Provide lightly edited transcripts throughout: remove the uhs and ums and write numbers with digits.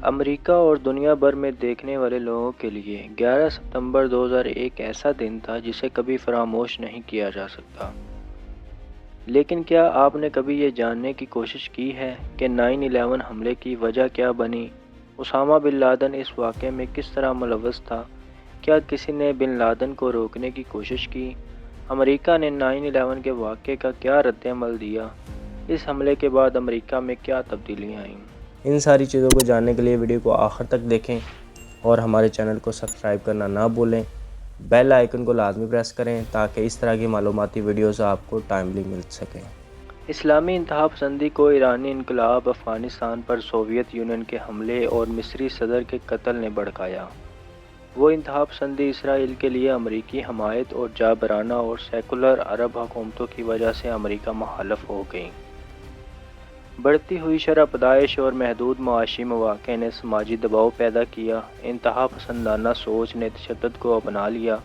امریکہ اور دنیا بھر میں دیکھنے والے لوگوں کے لیے 11 ستمبر 2001 ایسا دن تھا جسے کبھی فراموش نہیں کیا جا سکتا۔ لیکن کیا آپ نے کبھی یہ جاننے کی کوشش کی ہے کہ 9/11 حملے کی وجہ کیا بنی؟ اسامہ بن لادن اس واقعے میں کس طرح ملوث تھا؟ کیا کسی نے بن لادن کو روکنے کی کوشش کی؟ امریکہ نے 9/11 کے واقعے کا کیا رد عمل دیا؟ اس حملے کے بعد امریکہ میں کیا تبدیلیاں آئیں؟ ان ساری چیزوں کو جاننے کے لیے ویڈیو کو آخر تک دیکھیں اور ہمارے چینل کو سبسکرائب کرنا نہ بھولیں۔ بیل آئیکن کو لازمی پریس کریں تاکہ اس طرح کی معلوماتی ویڈیوز آپ کو ٹائملی مل سکیں۔ اسلامی انتہا پسندی کو ایرانی انقلاب، افغانستان پر سوویت یونین کے حملے اور مصری صدر کے قتل نے بھڑکایا۔ وہ انتہا پسندی اسرائیل کے لیے امریکی حمایت اور جابرانہ اور سیکولر عرب حکومتوں کی وجہ سے امریکہ مخالف ہو گئی۔ بڑھتی ہوئی شرح پیدائش اور محدود معاشی مواقع نے سماجی دباؤ پیدا کیا۔ انتہا پسندانہ سوچ نے تشدد کو اپنا لیا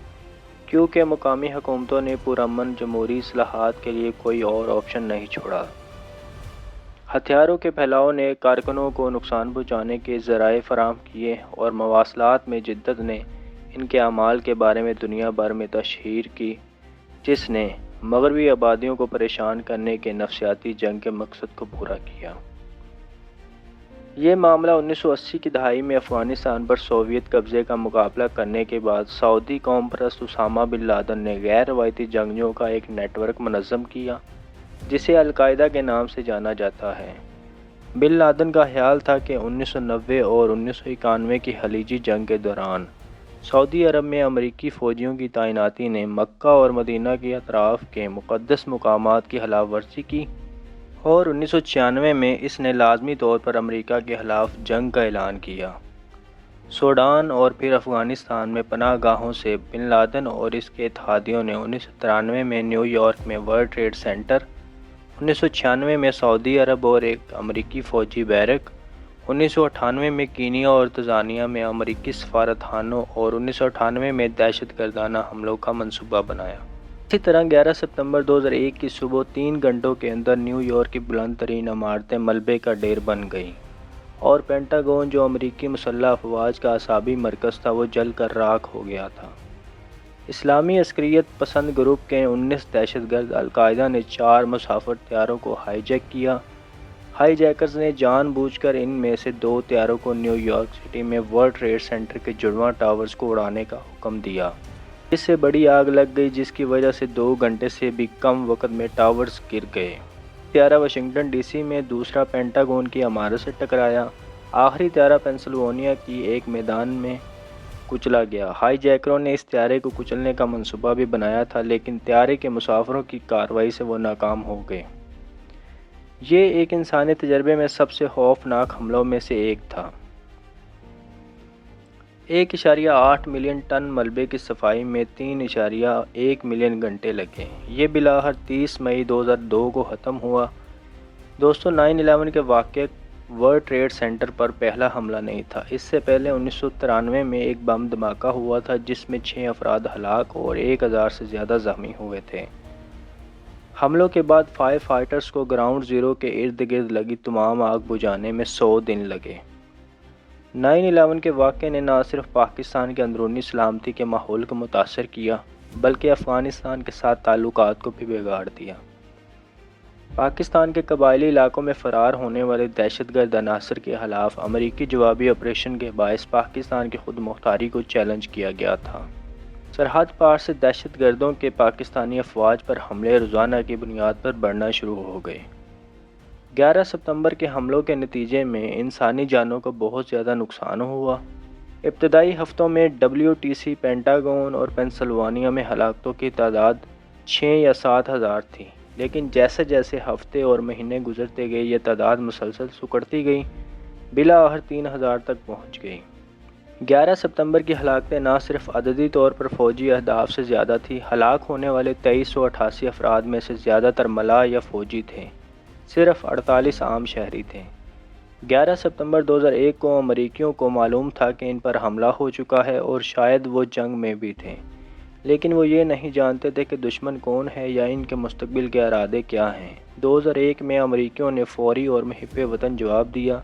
کیونکہ مقامی حکومتوں نے پرامن جمہوری اصلاحات کے لیے کوئی اور آپشن نہیں چھوڑا۔ ہتھیاروں کے پھیلاؤ نے کارکنوں کو نقصان پہنچانے کے ذرائع فراہم کیے اور مواصلات میں جدت نے ان کے اعمال کے بارے میں دنیا بھر میں تشہیر کی، جس نے مغربی آبادیوں کو پریشان کرنے کے نفسیاتی جنگ کے مقصد کو پورا کیا۔ یہ معاملہ 1980 کی دہائی میں افغانستان پر سوویت قبضے کا مقابلہ کرنے کے بعد سعودی قوم پرست اسامہ بن لادن نے غیر روایتی جنگجوؤں کا ایک نیٹ ورک منظم کیا جسے القاعدہ کے نام سے جانا جاتا ہے۔ بن لادن کا خیال تھا کہ 1990 اور 1991 کی خلیجی جنگ کے دوران سعودی عرب میں امریکی فوجیوں کی تعیناتی نے مکہ اور مدینہ کے اطراف کے مقدس مقامات کی خلاف ورزی کی، اور 1996 میں اس نے لازمی طور پر امریکہ کے خلاف جنگ کا اعلان کیا۔ سوڈان اور پھر افغانستان میں پناہ گاہوں سے بن لادن اور اس کے اتحادیوں نے 1993 میں نیو یارک میں ورلڈ ٹریڈ سینٹر، 1996 میں سعودی عرب اور ایک امریکی فوجی بیرک، 1998 میں کینیا اور تنزانیہ میں امریکی سفارت خانوں اور 1998 میں دہشت گردانہ حملوں کا منصوبہ بنایا۔ اسی طرح 11 ستمبر 2001 کی صبح 3 گھنٹوں کے اندر نیو یارک کی بلند ترین عمارتیں ملبے کا ڈھیر بن گئیں اور پینٹاگون جو امریکی مسلح افواج کا اعصابی مرکز تھا وہ جل کر راکھ ہو گیا تھا۔ اسلامی عسکریت پسند گروپ کے 19 دہشت گرد القاعدہ نے 4 مسافر طیاروں کو ہائی جیک کیا۔ ہائی جیکرز نے جان بوجھ کر ان میں سے 2 طیاروں کو نیو یارک سٹی میں ورلڈ ٹریڈ سینٹر کے جڑواں ٹاورز کو اڑانے کا حکم دیا، جس سے بڑی آگ لگ گئی جس کی وجہ سے 2 گھنٹے سے بھی کم وقت میں ٹاورز گر گئے۔ طیارہ واشنگٹن ڈی سی میں، دوسرا پینٹاگون کی عمارت سے ٹکرایا، آخری طیارہ پینسلوانیا کی ایک میدان میں کچلا گیا۔ ہائی جیکروں نے اس طیارے کو کچلنے کا منصوبہ بھی بنایا تھا لیکن طیارے کے مسافروں کی کارروائی سے وہ ناکام ہو گئے۔ یہ ایک انسانی تجربے میں سب سے خوفناک حملوں میں سے ایک تھا۔ 1.8 ملین ٹن ملبے کی صفائی میں 3.1 ملین گھنٹے لگے۔ یہ بالآخر 30 مئی 2002 کو ختم ہوا۔ دوستو، 9/11 کے واقعے ورلڈ ٹریڈ سینٹر پر پہلا حملہ نہیں تھا۔ اس سے پہلے 1993 میں ایک بم دھماکہ ہوا تھا جس میں 6 افراد ہلاک اور 1000 سے زیادہ زخمی ہوئے تھے۔ حملوں کے بعد فائر فائٹرز کو گراؤنڈ زیرو کے ارد گرد لگی تمام آگ بجھانے میں 100 دن لگے۔ 9/11 کے واقعے نے نہ صرف پاکستان کے اندرونی سلامتی کے ماحول کو متاثر کیا بلکہ افغانستان کے ساتھ تعلقات کو بھی بگاڑ دیا۔ پاکستان کے قبائلی علاقوں میں فرار ہونے والے دہشت گرد عناصر کے خلاف امریکی جوابی آپریشن کے باعث پاکستان کی خود مختاری کو چیلنج کیا گیا تھا۔ سرحد پار سے دہشت گردوں کے پاکستانی افواج پر حملے روزانہ کی بنیاد پر بڑھنا شروع ہو گئے۔ 11 ستمبر کے حملوں کے نتیجے میں انسانی جانوں کو بہت زیادہ نقصان ہوا۔ ابتدائی ہفتوں میں WTC، پینٹاگون اور پینسلوانیا میں ہلاکتوں کی تعداد 6 یا 7 ہزار تھی، لیکن جیسے جیسے ہفتے اور مہینے گزرتے گئے یہ تعداد مسلسل سکڑتی گئی، بالآخر 3000 تک پہنچ گئی۔ 11 ستمبر کی ہلاکتیں نہ صرف عددی طور پر فوجی اہداف سے زیادہ تھی، ہلاک ہونے والے 2388 افراد میں سے زیادہ تر ملاح یا فوجی تھے، صرف 48 عام شہری تھے۔ 11 ستمبر 2001 کو امریکیوں کو معلوم تھا کہ ان پر حملہ ہو چکا ہے اور شاید وہ جنگ میں بھی تھے، لیکن وہ یہ نہیں جانتے تھے کہ دشمن کون ہے یا ان کے مستقبل کے ارادے کیا ہیں۔ 2001 میں امریکیوں نے فوری اور محب وطن جواب دیا۔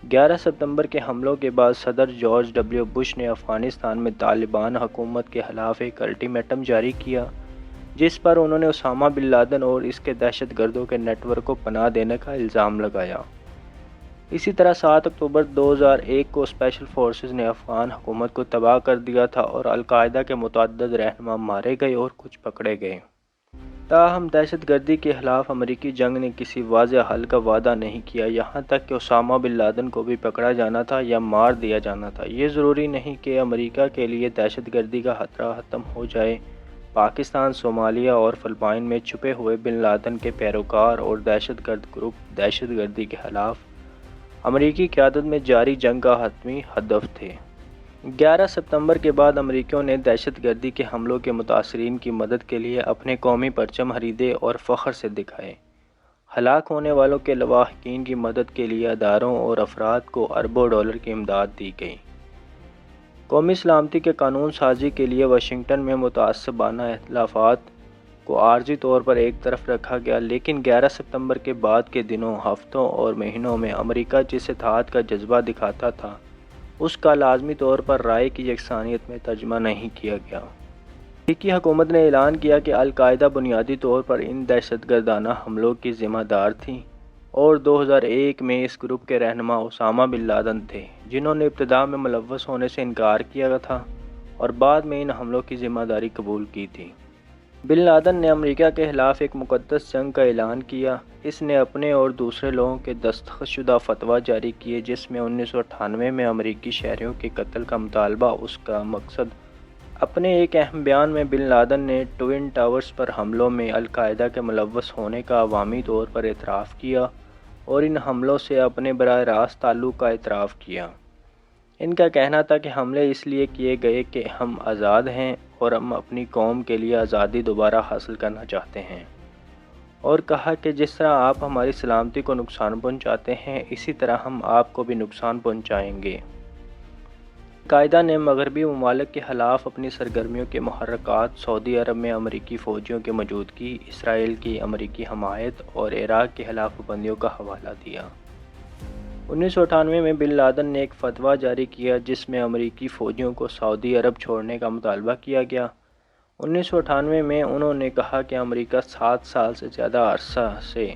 11 ستمبر کے حملوں کے بعد صدر جارج ڈبلیو بش نے افغانستان میں طالبان حکومت کے خلاف ایک الٹیمیٹم جاری کیا، جس پر انہوں نے اسامہ بن لادن اور اس کے دہشت گردوں کے نیٹ ورک کو پناہ دینے کا الزام لگایا۔ اسی طرح 7 اکتوبر 2001 کو اسپیشل فورسز نے افغان حکومت کو تباہ کر دیا تھا اور القاعدہ کے متعدد رہنما مارے گئے اور کچھ پکڑے گئے۔ تاہم دہشت گردی کے خلاف امریکی جنگ نے کسی واضح حل کا وعدہ نہیں کیا، یہاں تک کہ اسامہ بن لادن کو بھی پکڑا جانا تھا یا مار دیا جانا تھا۔ یہ ضروری نہیں کہ امریکہ کے لیے دہشت گردی کا خطرہ ختم ہو جائے۔ پاکستان، صومالیہ اور فلپائن میں چھپے ہوئے بن لادن کے پیروکار اور دہشت گرد گروپ دہشت گردی کے خلاف امریکی قیادت میں جاری جنگ کا حتمی ہدف تھے۔ 11 ستمبر کے بعد امریکیوں نے دہشت گردی کے حملوں کے متاثرین کی مدد کے لیے اپنے قومی پرچم خریدے اور فخر سے دکھائے۔ ہلاک ہونے والوں کے لواحقین کی مدد کے لیے اداروں اور افراد کو اربوں ڈالر کی امداد دی گئی۔ قومی سلامتی کے قانون سازی کے لیے واشنگٹن میں متعصبانہ اختلافات کو عارضی طور پر ایک طرف رکھا گیا، لیکن 11 ستمبر کے بعد کے دنوں، ہفتوں اور مہینوں میں امریکہ جس اتحاد کا جذبہ دکھاتا تھا، اس کا لازمی طور پر رائے کی یکسانیت میں ترجمہ نہیں کیا گیا۔ امریکی حکومت نے اعلان کیا کہ القاعدہ بنیادی طور پر ان دہشت گردانہ حملوں کی ذمہ دار تھی اور 2001 میں اس گروپ کے رہنما اسامہ بن لادن تھے، جنہوں نے ابتدا میں ملوث ہونے سے انکار کیا تھا اور بعد میں ان حملوں کی ذمہ داری قبول کی تھی۔ بن لادن نے امریکہ کے خلاف ایک مقدس جنگ کا اعلان کیا۔ اس نے اپنے اور دوسرے لوگوں کے دستخط شدہ فتویٰ جاری کیے، جس میں 1998 میں امریکی شہریوں کے قتل کا مطالبہ اس کا مقصد۔ اپنے ایک اہم بیان میں بن لادن نے ٹوئن ٹاورز پر حملوں میں القاعدہ کے ملوث ہونے کا عوامی طور پر اعتراف کیا اور ان حملوں سے اپنے براہ راست تعلق کا اعتراف کیا۔ ان کا کہنا تھا کہ حملے اس لیے کیے گئے کہ ہم آزاد ہیں اور ہم اپنی قوم کے لیے آزادی دوبارہ حاصل کرنا چاہتے ہیں، اور کہا کہ جس طرح آپ ہماری سلامتی کو نقصان پہنچاتے ہیں، اسی طرح ہم آپ کو بھی نقصان پہنچائیں گے۔ القاعدہ نے مغربی ممالک کے خلاف اپنی سرگرمیوں کے محرکات، سعودی عرب میں امریکی فوجیوں کی موجودگی، اسرائیل کی امریکی حمایت اور عراق کے خلاف پابندیوں کا حوالہ دیا۔ 1998 میں بن لادن نے ایک فتویٰ جاری کیا جس میں امریکی فوجیوں کو سعودی عرب چھوڑنے کا مطالبہ کیا گیا۔ 1998 میں انہوں نے کہا کہ امریکہ 7 سال سے زیادہ عرصہ سے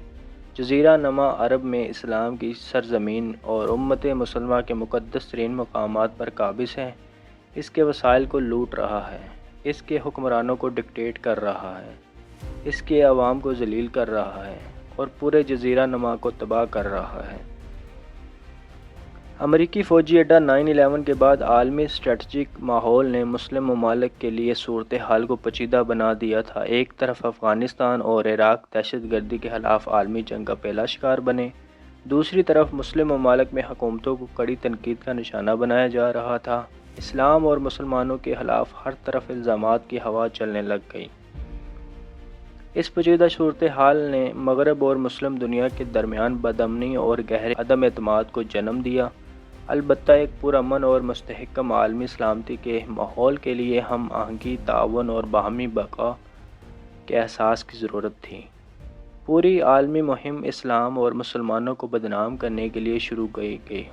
جزیرہ نما عرب میں اسلام کی سرزمین اور امت مسلمہ کے مقدس ترین مقامات پر قابض ہے، اس کے وسائل کو لوٹ رہا ہے، اس کے حکمرانوں کو ڈکٹیٹ کر رہا ہے، اس کے عوام کو ذلیل کر رہا ہے اور پورے جزیرہ نما کو تباہ کر رہا ہے۔ امریکی فوجی اڈہ 9/11 کے بعد عالمی اسٹریٹجک ماحول نے مسلم ممالک کے لیے صورتحال کو پیچیدہ بنا دیا تھا۔ ایک طرف افغانستان اور عراق دہشت گردی کے خلاف عالمی جنگ کا پہلا شکار بنے، دوسری طرف مسلم ممالک میں حکومتوں کو کڑی تنقید کا نشانہ بنایا جا رہا تھا۔ اسلام اور مسلمانوں کے خلاف ہر طرف الزامات کی ہوا چلنے لگ گئی۔ اس پیچیدہ صورتحال نے مغرب اور مسلم دنیا کے درمیان بدامنی اور گہرے عدم اعتماد کو جنم دیا۔ البتہ ایک پرامن اور مستحکم عالمی سلامتی کے ماحول کے لیے ہم آہنگی، تعاون اور باہمی بقا کے احساس کی ضرورت تھی۔ پوری عالمی مہم اسلام اور مسلمانوں کو بدنام کرنے کے لیے شروع کی گئی۔